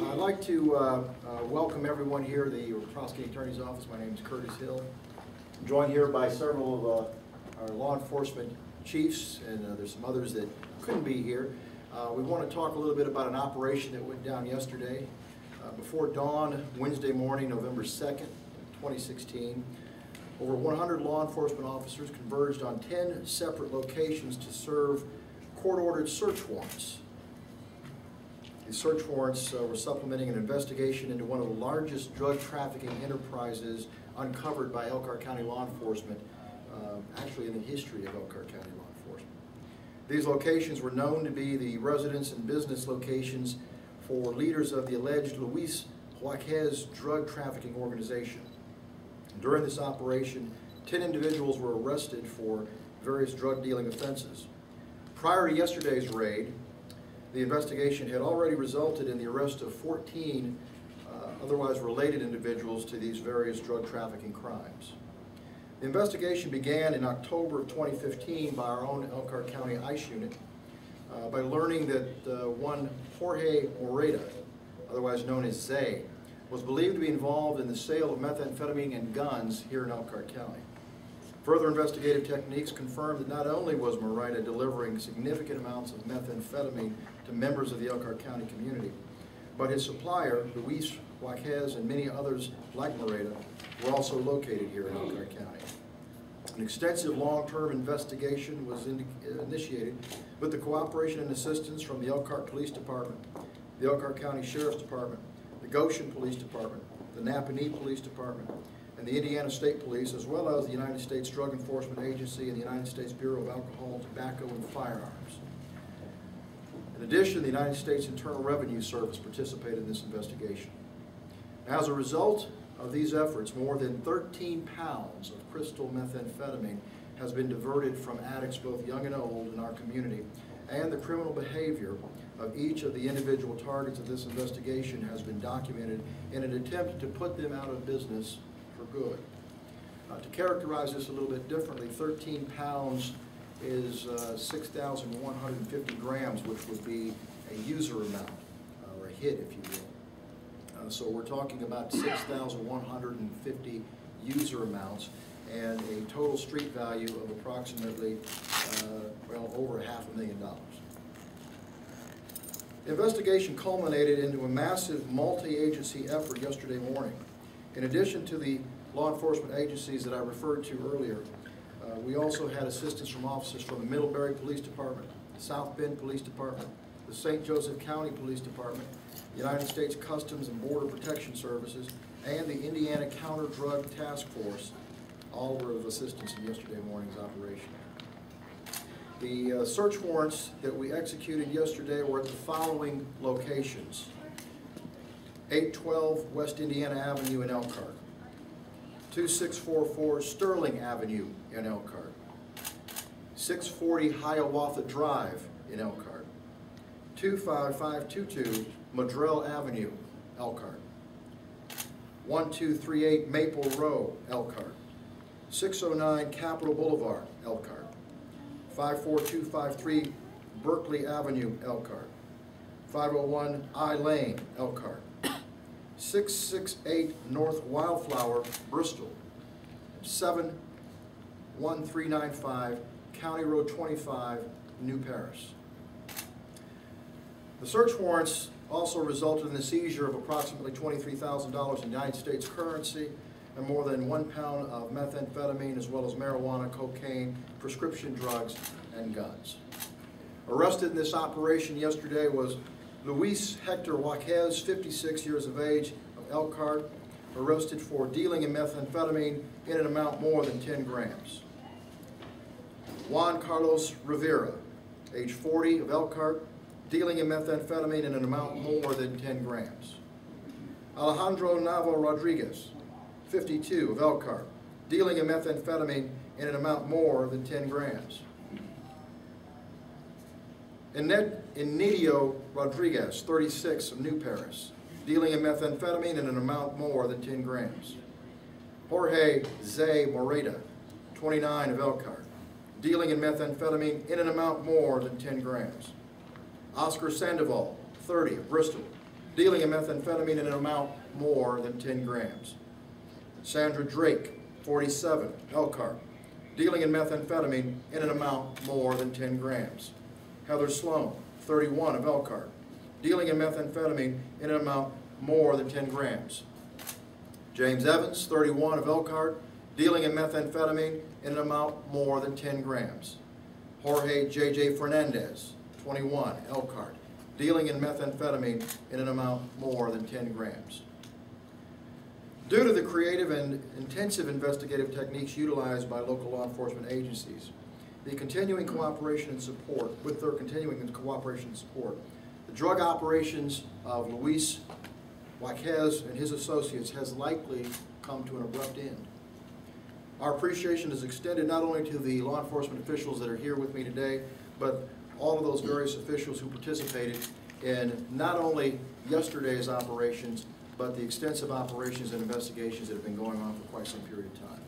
I'd like to welcome everyone here at the Prosecuting Attorney's Office. My name is Curtis Hill. I'm joined here by several of our law enforcement chiefs, and there's some others that couldn't be here. We want to talk a little bit about an operation that went down yesterday. Before dawn, Wednesday morning, November 2nd, 2016, over 100 law enforcement officers converged on 10 separate locations to serve court-ordered search warrants. These search warrants were supplementing an investigation into one of the largest drug trafficking enterprises uncovered by Elkhart County law enforcement, actually in the history of Elkhart County law enforcement. These locations were known to be the residence and business locations for leaders of the alleged Luis Jaquez drug trafficking organization. During this operation, 10 individuals were arrested for various drug dealing offenses. Prior to yesterday's raid, the investigation had already resulted in the arrest of 14 otherwise related individuals to these various drug trafficking crimes. The investigation began in October of 2015 by our own Elkhart County ICE unit by learning that one Jorge Moreta, otherwise known as Zay, was believed to be involved in the sale of methamphetamine and guns here in Elkhart County. Further investigative techniques confirmed that not only was Moreta delivering significant amounts of methamphetamine to members of the Elkhart County community, but his supplier, Luis Jaquez, and many others like Moreta, were also located here in Elkhart County. An extensive long-term investigation was initiated with the cooperation and assistance from the Elkhart Police Department, the Elkhart County Sheriff's Department, the Goshen Police Department, the Napanee Police Department, and the Indiana State Police, as well as the United States Drug Enforcement Agency and the United States Bureau of Alcohol, Tobacco, and Firearms. In addition, the United States Internal Revenue Service participated in this investigation. As a result of these efforts, more than 13 pounds of crystal methamphetamine has been diverted from addicts both young and old in our community, and the criminal behavior of each of the individual targets of this investigation has been documented in an attempt to put them out of business for good. To characterize this a little bit differently, 13 pounds is 6,150 grams, which would be a user amount, or a hit, if you will. So we're talking about 6,150 user amounts and a total street value of approximately, well, over $500,000. The investigation culminated into a massive multi-agency effort yesterday morning. In addition to the law enforcement agencies that I referred to earlier, we also had assistance from officers from the Middlebury Police Department, the South Bend Police Department, the St. Joseph County Police Department, the United States Customs and Border Protection Services, and the Indiana Counter-Drug Task Force. All were of assistance in yesterday morning's operation. The search warrants that we executed yesterday were at the following locations: 812 West Indiana Avenue in Elkhart, 2644 Sterling Avenue in Elkhart, 640 Hiawatha Drive in Elkhart, 25522 Madrell Avenue, Elkhart, 1238 Maple Row, Elkhart, 609 Capitol Boulevard, Elkhart, 54253 Berkeley Avenue, Elkhart, 501 I Lane, Elkhart, 668 North Wildflower, Bristol, 71395 County Road 25, New Paris. The search warrants also resulted in the seizure of approximately $23,000 in United States currency and more than 1 pound of methamphetamine, as well as marijuana, cocaine, prescription drugs, and guns. Arrested in this operation yesterday was Luis Hector Jaquez, 56 years of age, of Elkhart, arrested for dealing in methamphetamine in an amount more than 10 grams. Juan Carlos Rivera, age 40, of Elkhart, dealing in methamphetamine in an amount more than 10 grams. Alejandro Nava Rodriguez, 52, of Elkhart, dealing in methamphetamine in an amount more than 10 grams. Inidio Rodriguez, 36, of New Paris, dealing in methamphetamine in an amount more than 10 grams. Jorge Zay Moreta, 29, of Elkhart, dealing in methamphetamine in an amount more than 10 grams. Oscar Sandoval, 30, of Bristol, dealing in methamphetamine in an amount more than 10 grams. Sandra Drake, 47, Elkhart, dealing in methamphetamine in an amount more than 10 grams. Heather Sloan, 31, of Elkhart, dealing in methamphetamine in an amount more than 10 grams. James Evans, 31, of Elkhart, dealing in methamphetamine in an amount more than 10 grams. Jorge J.J. Fernandez, 21, Elkhart, dealing in methamphetamine in an amount more than 10 grams. Due to the creative and intensive investigative techniques utilized by local law enforcement agencies, the continuing cooperation and support, the drug operations of Luis Jaquez and his associates has likely come to an abrupt end. Our appreciation is extended not only to the law enforcement officials that are here with me today, but all of those various officials who participated in not only yesterday's operations, but the extensive operations and investigations that have been going on for quite some period of time.